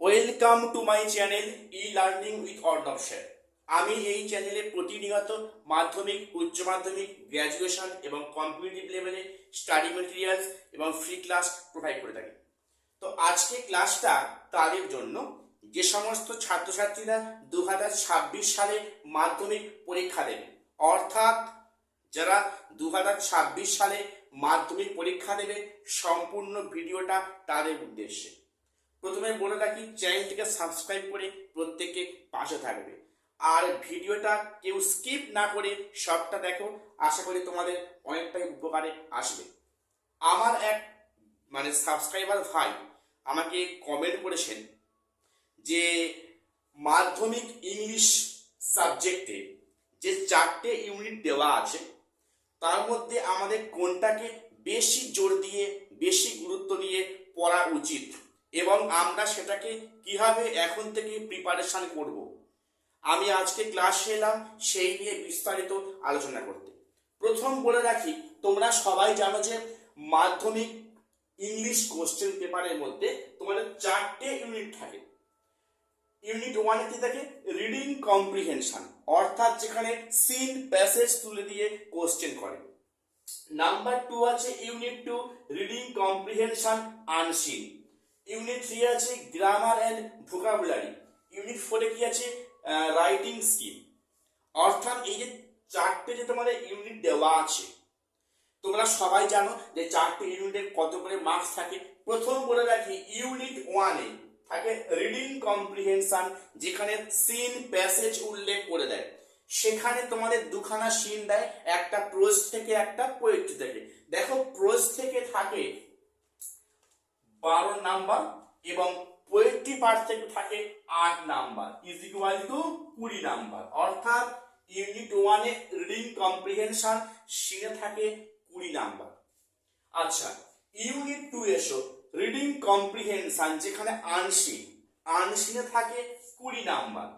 Welcome to my channel e learning with Arnab sir. আমি এই চ্যানেলে প্রতিনিয়ত মাধ্যমিক, উচ্চ মাধ্যমিক, গ্র্যাজুয়েশন এবং কম্পিটিটিভ লেভেলে স্টাডি মেটেরিয়ালস এবং ফ্রি ক্লাস প্রোভাইড করে থাকি। তো আজকে ক্লাসটা তাদের জন্য যে সমস্ত ছাত্রছাত্রীরা 2026 সালে মাধ্যমিক পরীক্ষা দেবে, অর্থাৎ যারা 2026 সালে মাধ্যমিক পরীক্ষা দেবে, সম্পূর্ণ ভিডিওটা তাদের উদ্দেশ্যে। প্রথমে বলে রাখি, চ্যানেলটিকে সাবস্ক্রাইব করে প্রত্যেকে পাশে থাকবে, আর ভিডিওটা কেউ স্কিপ না করে সবটা দেখো। আশা করি তোমাদের অনেকটাই উপকারে আসবে। আমার এক সাবস্ক্রাইবার ভাই আমাকে কমেন্ট করেছেন যে মাধ্যমিক ইংলিশ সাবজেক্টে যে 4টে ইউনিট দেওয়া আছে তার মধ্যে আমাদের কোনটাকে বেশি জোর দিয়ে, বেশি গুরুত্ব দিয়ে পড়া উচিত এবং আমরা সেটাকে কিভাবে এখন থেকে প্রিপারেশন করব। আমি আজকে ক্লাসে এলাম সেই নিয়ে বিস্তারিত আলোচনা করতে। প্রথম বলে রাখি, তোমরা সবাই জানো যে মাধ্যমিক ইংলিশ কোশ্চেন পেপারের মধ্যে তোমাদের 4টে ইউনিট থাকে। ইউনিট 1 কি থাকে? রিডিং কম্প্রিহেনশন, অর্থাৎ যেখানে সিন প্যাসেজ তুলে দিয়ে কোশ্চেন করে। নাম্বার 2 আছে unit 2 reading comprehension unseen. Unit 3 আছে গ্রামার অ্যান্ড ভোকাবুলারি। ইউনিট 4 কি আছে? Writing skill. অর্থাৎ এই যে 4টে যে তোমাদের ইউনিট দেওয়া আছে, তোমরা সবাই জানো যে 4টে ইউনিটের কত করে মার্কস থাকে। প্রথম বলে রাখি, ইউনিট 1 এ থাকে রিডিং কম্প্রিহেনশন, যেখানে সিন প্যাসেজ উল্লেখ করে দেয়। সেখানে তোমাদের দুখানা সিন দেয়, একটা প্রোজ থেকে একটা পোয়েট্রি থেকে। দেখো, প্রোজ থেকে থাকে 12 নাম্বার এবং পোয়েট্রি পার্ট থেকে থাকে 8 number, is equal to 20 number. অর্থাৎ ইউনিট 1 এ রিডিং কম্প্রিহেনশন সিনে থাকে 20 নাম্বার। আচ্ছা, ইউনিট 2 এসো রিডিং কম্প্রিহেনশন, যেখানে আনসিনে থাকে 20 নাম্বার।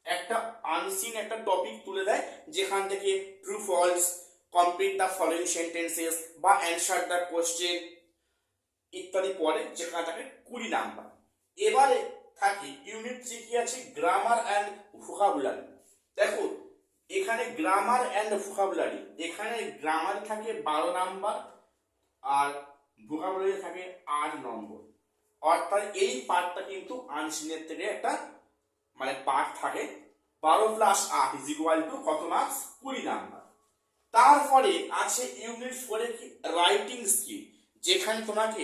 একটা আনসিন একটা টপিক তুলে দেয়, যেখান থেকে true false, complete the following sentences বা অ্যানসার দ্য কোশ্চেন ইত্যাদি পড়ে, যেখানে থাকে 20 নাম্বার। এবারে থাকে ইউনিট 3 কি আছে? Grammar and vocabulary. দেখো, এখানে গ্রামার অ্যান্ড ভোকাবুলারি, এখানে গ্রামার থাকে 12 নাম্বার আর ভোকাবুলারি থাকে 8 নম্বর। অর্থাৎ এই পার্টটা কিন্তু আনসিনের থেকে একটা পার্ট থাকে। 12 প্লাস 8 ইজ ইকুয়াল টু কত মার্কস? 20 নাম্বার। তারপরে আছে ইউনিট 4 কি? রাইটিং স্কিল, যেখানে তোমাকে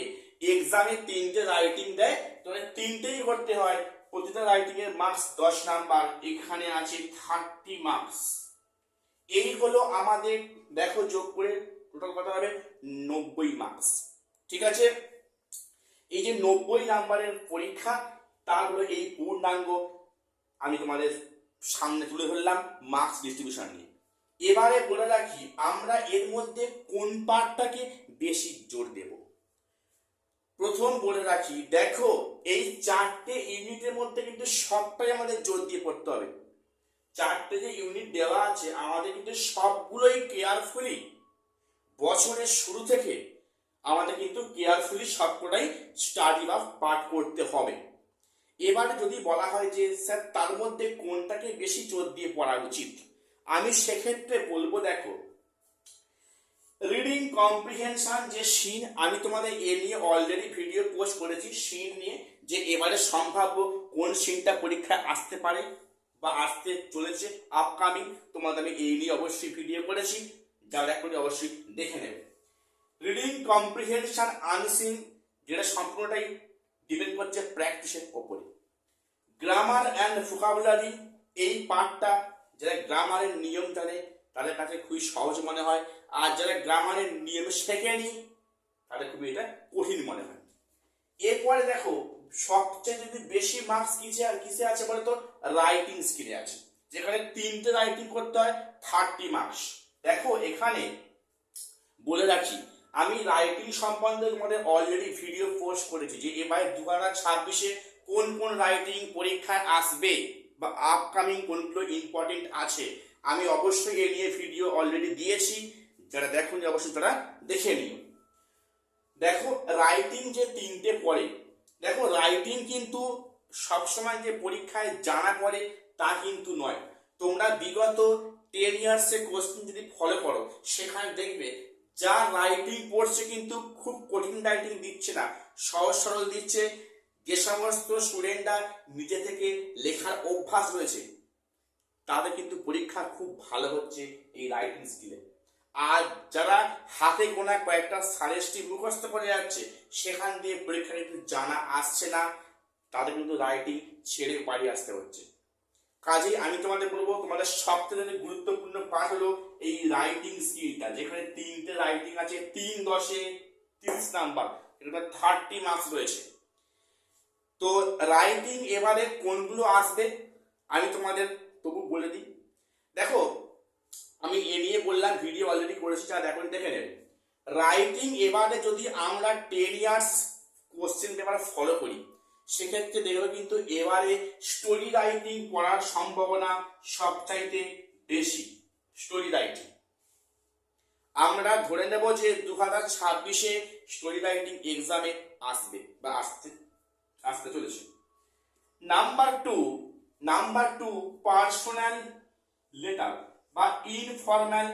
এক্সামে 3টে রাইটিং দেয়, তোমাকে 3টেই করতে হয়। প্রতিটা রাইটিং এর মার্কস 10 নাম্বার। এখানে আছে 30 মার্কস। এই হলো আমাদের, দেখো যোগ করে টোটাল কত হবে? 90 মার্কস। ঠিক আছে, এই যে 90 নাম্বারের পরীক্ষা, তার হলো এই পূর্ণাঙ্গ আমি তোমাদের সামনে তুলে ধরলাম মার্কস ডিস্ট্রিবিউশন নিয়ে। এবারে বলে রাখি, আমরা এর মধ্যে কোন পার্টটাকে বেশি জোর দেব। প্রথম বলে রাখি, দেখো এই 4টে ইউনিটের মধ্যে কিন্তু সবটাই আমাদের জোর দিয়ে পড়তে হবে। 4টে যে ইউনিট দেওয়া আছে, আমাদের কিন্তু সবগুলোই কেয়ারফুলি বছরের শুরু থেকে আমাদের কিন্তু কেয়ারফুলি সবকটাই স্টাডি বা পাঠ করতে হবে। এবারে যদি বলা হয় যে স্যার তার মধ্যে কোনটাকে বেশি জোর দিয়ে পড়া উচিত, আমি সেক্ষেত্রে বলবো, দেখো রিডিং কম্প্রিহেনশন যে সিন, আমি তোমাদের এ নিয়ে অলরেডি ভিডিও পোস্ট করেছি সিন নিয়ে, যে এবারে সম্ভাব্য কোন সিনটা পরীক্ষায় আসতে পারে বা আসতে চলেছে আপকামিং। তোমাদের আমি এই নিয়ে অবশ্যই ভিডিও করেছি, যারা এখন অবশ্যই দেখে নেবে। রিডিং কম্প্রিহেনশন আনসিন, যেটা সম্পূর্ণটাই ডিপেন্ড করছে প্র্যাকটিসের ওপরে। গ্রামার অ্যান্ড ভোকাবুলারি, এই পার্টটা যারা গ্রামারের নিয়ম জানে তাদের কাছে খুবই সহজ মনে হয়, আর যারা গ্রামারের নিয়ম শেখেনি তাদের খুবই এটা কঠিন মনে হয়। এরপরে দেখো, সবচেয়ে যদি বেশি মার্কস কিসে আছে বলে তো? রাইটিং স্কিলে আছে, যেখানে 3টে রাইটিং করতে হয়, 30 মার্কস। দেখো, এখানে বলে রাখি, আমি রাইটিং সম্বন্ধে তোমাদের অলরেডি ভিডিও পোস্ট করেছি, যে এবারে 2026-এ কোন কোন রাইটিং পরীক্ষায় আসবে বা আপকামিং কোনগুলো ইম্পর্টেন্ট আছে। আমি অবশ্যই এ নিয়ে ভিডিও অলরেডি দিয়েছি, যারা দেখুন অবশ্যই তারা দেখে নিও। দেখো, রাইটিং যে 3টে পড়ে, দেখো রাইটিং কিন্তু সবসময় যে পরীক্ষায় জানা করে তা কিন্তু নয়। তোমরা বিগত 10 ইয়ার্সের কোশ্চেন যদি ফলো করো, সেখানে দেখবে যা রাইটিং পড়ছে কিন্তু খুব কঠিন রাইটিং দিচ্ছে না, সহজ সরল দিচ্ছে। যে সমস্ত স্টুডেন্টরা নিজে থেকে লেখার অভ্যাস রয়েছে তাদের কিন্তু পরীক্ষা খুব ভালো হচ্ছে এই রাইটিং স্কিলে। আর যারা হাতে গোনা কয়েকটা সাজেস্টিভ মুখস্থ করে যাচ্ছে, সেখান দিয়ে পরীক্ষা কিন্তু জানা আসছে না, তাদের কিন্তু রাইটিং ছেড়ে বাড়ি আসতে হচ্ছে। কাজেই আমি তোমাদের বলবো, তোমাদের সবথেকে গুরুত্বপূর্ণ পাঠ হলো এই রাইটিং স্কিলটা, যেখানে 3টে রাইটিং আছে, 3×10 30 নাম্বার, এটা 30 মার্কস রয়েছে। তো রাইটিং এবারে কোনগুলো আসবে আমি তোমাদের তবু বলে দিই। দেখো, আমি এ নিয়ে বললাম, ভিডিও অলরেডি করেছি, যা দেখো দেখে নেবে। রাইটিং এবারে যদি আমরা 10 ইয়ার্স কোশ্চেন পেপার ফলো করি, সেক্ষেত্রে দেখবে কিন্তু এবারে স্টোরি রাইটিং পড়ার সম্ভাবনা সবচাইতে বেশি। স্টোরি রাইটিং আমরা ধরে নেব যে 2026-এ স্টোরি রাইটিং এক্সামে আসবে বা আসতে চলেছে। নাম্বার টু পার্সোনাল লেটার বা ইনফর্মাল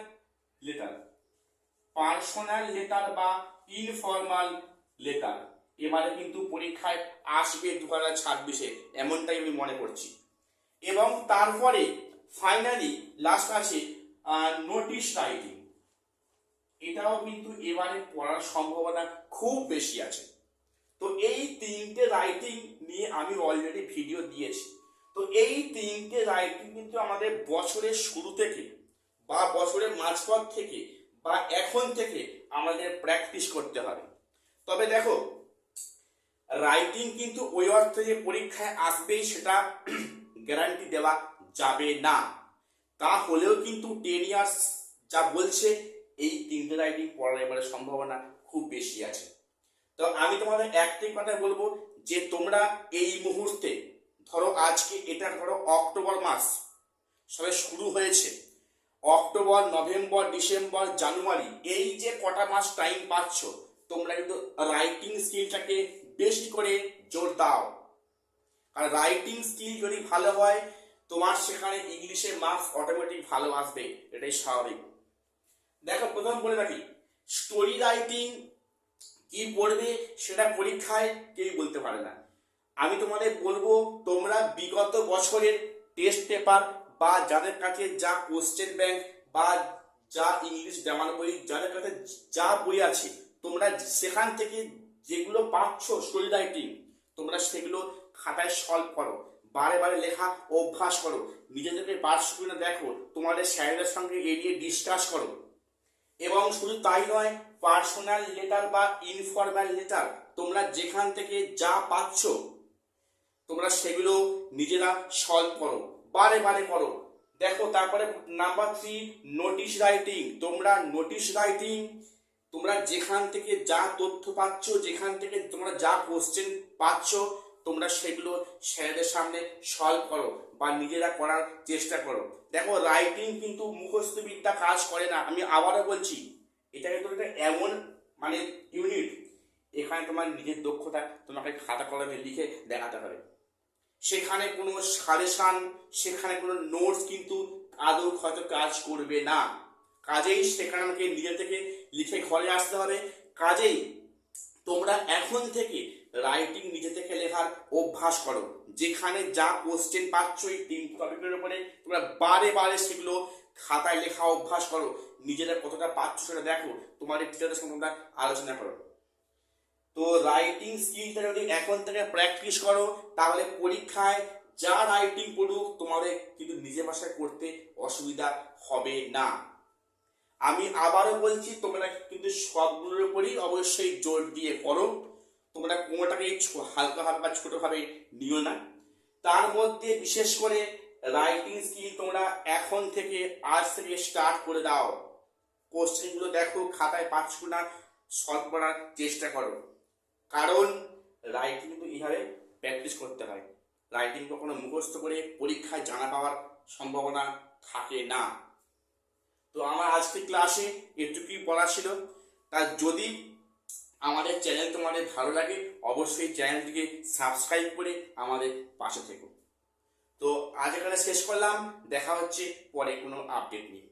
লেটার। পার্সোনাল লেটার বা ইনফর্মাল লেটার এবারে কিন্তু পরীক্ষায় আসবে 2026-এ, এমনটাই আমি মনে করছি। এবং তারপরে ফাইনালি লাস্ট আছে নোটিশ রাইটিং। এটাও কিন্তু এবারে পড়ার সম্ভাবনা খুব বেশি আছে। তো এই 3টে রাইটিং নিয়ে আমি অলরেডি ভিডিও দিয়েছি। তো এই 3টে রাইটিং কিন্তু আমাদের বছরের শুরু থেকে বা বছরের মাঝপথ থেকে বা এখন থেকে আমাদের প্র্যাকটিস করতে হবে। তবে দেখো, রাইটিং কিন্তু ওই অর্থে যে পরীক্ষায় আসবেই সেটা গ্যারান্টি দেওয়া যাবে না। তা হলেও কিন্তু 10 ইয়ার্স যা বলছে, এই 3টে রাইটিং পড়ার এবারে সম্ভাবনা খুব বেশি আছে। তো আমি তোমাদের একটাই কথা বলবো যে তোমরা এই মুহূর্তে, ধরো আজকে এটা ধরো অক্টোবর মাস সবে শুরু হয়েছে, অক্টোবর, নভেম্বর, ডিসেম্বর, জানুয়ারি, এই যে কটা মাস টাইম পাচ্ছ, তোমরা কিন্তু রাইটিং স্কিলটাকে বেশি করে জোর দাও। আর রাইটিং স্কিল যদি ভালো হয়, তোমার সেখানে ইংলিশে মার্কস অটোমেটিক ভালো আসবে, এটাই স্বাভাবিক। দেখো, প্রথম বলে রাখি, স্টোরি রাইটিং কি পড়বে সেটা পরীক্ষায় কেউ বলতে পারে না। আমি তোমাদের বলবো, তোমরা বিগত বছরের টেস্ট পেপার বা যাদের কাছে যা কোশ্চেন ব্যাংক বা যা ইংলিশ গ্রামার বই, যাদের কাছে যা বই আছে, তোমরা সেখান থেকে যেগুলো পাচ্ছ স্টোরি রাইটিং, তোমরা সেগুলো খাতায় সলভ করো, বারে বারে লেখা অভ্যাস করো, নিজেদেরকে পার্শ্ব করে দেখো, তোমাদের স্যারের সঙ্গে এড়িয়ে ডিসকাস করো। এবং শুধু তাই নয়, পার্সোনাল লেটার বা ইনফর্মাল লেটার তোমরা যেখান থেকে যা পাচ্ছ, তোমরা সেগুলো নিজেরা সলভ করো, বারে বারে করো। দেখো, তারপরে নাম্বার 3 নোটিশ রাইটিং। তোমরা নোটিশ রাইটিং, তোমরা যেখান থেকে যা তথ্য পাচ্ছ, যেখান থেকে তোমরা যা কোশ্চেন পাচ্ছ, তোমরা সেগুলো স্যারেদের সামনে সলভ করো বা নিজেরা করার চেষ্টা করো। দেখো, রাইটিং কিন্তু মুখস্থ বিদ্যা কাজ করে না, আমি আবারও বলছি। এটা কিন্তু একটা এমন মানে ইউনিট, এখানে তোমার নিজের দক্ষতা তোমাকে খাতা কলমে লিখে দেখাতে হবে। সেখানে কোনো সাজেশন, সেখানে কোনো নোটস কিন্তু আদৌ হয়তো কাজ করবে না। কাজেই সেখানে আমাকে নিজে থেকে লিখে ঘরে আসতে হবে। কাজেই তোমরা এখন থেকে রাইটিং নিজে থেকে লেখার অভ্যাস করো। যেখানে যা কোশ্চেন পাচ্ছ এই 3 টপিকের উপরে, তোমরা বারে বারে সেগুলো খাতায় লেখা অভ্যাস করো। নিজেরা কতটা পাচ্ছ সেটা দেখো, তোমাদের টিচারদের সঙ্গে তোমরা আলোচনা করো। তো রাইটিং স্কিলটা যদি এখন থেকে প্র্যাকটিস করো, তাহলে পরীক্ষায় যা রাইটিং পড়ুক তোমাদের কিন্তু নিজের ভাষায় করতে অসুবিধা হবে না। আমি আবারও বলছি, তোমরা কিন্তু সবগুলোর উপরই অবশ্যই জোর দিয়ে করো। তোমরা কোনোটাকে হালকা হালকা ছোটভাবে নিও না। তার মধ্যে বিশেষ করে রাইটিং স্কিল তোমরা এখন থেকে, আজ থেকে স্টার্ট করে দাও। কোশ্চেনগুলো দেখো, খাতায় পাচ্ছ না, সলভ করার চেষ্টা করো। কারণ রাইটিং কিন্তু এইভাবে প্র্যাকটিস করতে হয়। রাইটিং কখনো মুখস্থ করে পরীক্ষায় জানা পাওয়ার সম্ভাবনা থাকে না। তো আমার আজকের ক্লাসে এটুকুই পড়া ছিল। তা যদি আমাদের চ্যানেল তোমাদের ভালো লাগে অবশ্যই চ্যানেলটিকে সাবস্ক্রাইব করে আমাদের পাশে থেকো। তো আজ এখানে শেষ করলাম, দেখা হচ্ছে পরে কোনো আপডেট নিয়ে।